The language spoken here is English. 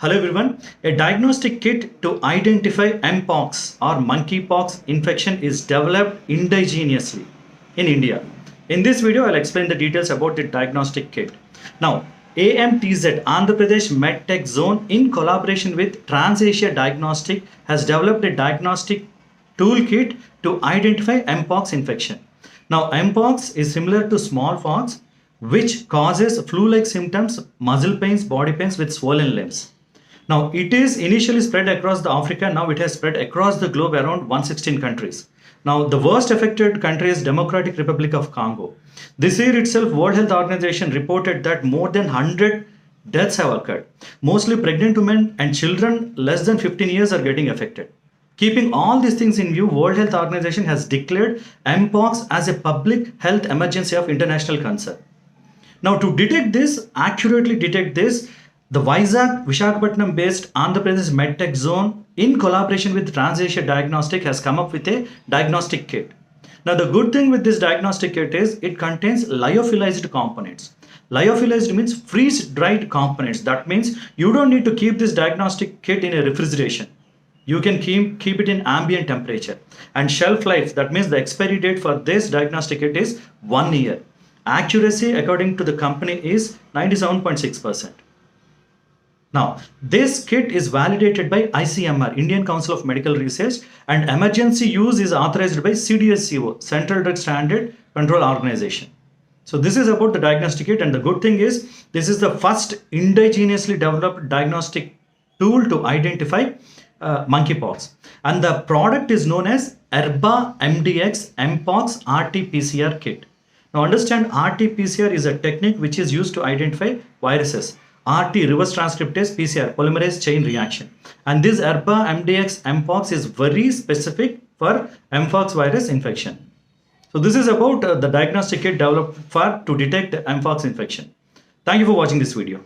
Hello everyone. A diagnostic kit to identify Mpox or monkeypox infection is developed indigenously in India. In this video, I'll explain the details about the diagnostic kit. Now, AMTZ, Andhra Pradesh MedTech Zone, in collaboration with TransAsia Diagnostic, has developed a diagnostic toolkit to identify Mpox infection. Now, Mpox is similar to smallpox, which causes flu-like symptoms, muscle pains, body pains with swollen limbs. Now, it is initially spread across the Africa. Now it has spread across the globe around 116 countries. Now, the worst affected country is Democratic Republic of Congo. This year itself, World Health Organization reported that more than 100 deaths have occurred. Mostly pregnant women and children less than 15 years are getting affected. Keeping all these things in view, World Health Organization has declared Mpox as a public health emergency of international concern. Now, to detect this, accurately detect this, the Visakhapatnam based Andhra Pradesh MedTech Zone, in collaboration with TransAsia Diagnostic, has come up with a diagnostic kit. Now, the good thing with this diagnostic kit is it contains lyophilized components. Lyophilized means freeze-dried components. That means you don't need to keep this diagnostic kit in a refrigeration. You can keep it in ambient temperature. And shelf life, that means the expiry date for this diagnostic kit is 1 year. Accuracy, according to the company, is 97.6%. Now, this kit is validated by ICMR, Indian Council of Medical Research, and emergency use is authorized by CDSCO, Central Drug Standard Control Organization. So this is about the diagnostic kit, and the good thing is this is the first indigenously developed diagnostic tool to identify monkeypox. And the product is known as Erba MDX Mpox RT-PCR kit. Now understand, RT-PCR is a technique which is used to identify viruses. RT, reverse transcriptase, PCR, polymerase chain reaction. And this Erba MDX Mpox is very specific for Mpox virus infection. So this is about the diagnostic kit developed to detect Mpox infection. Thank you for watching this video.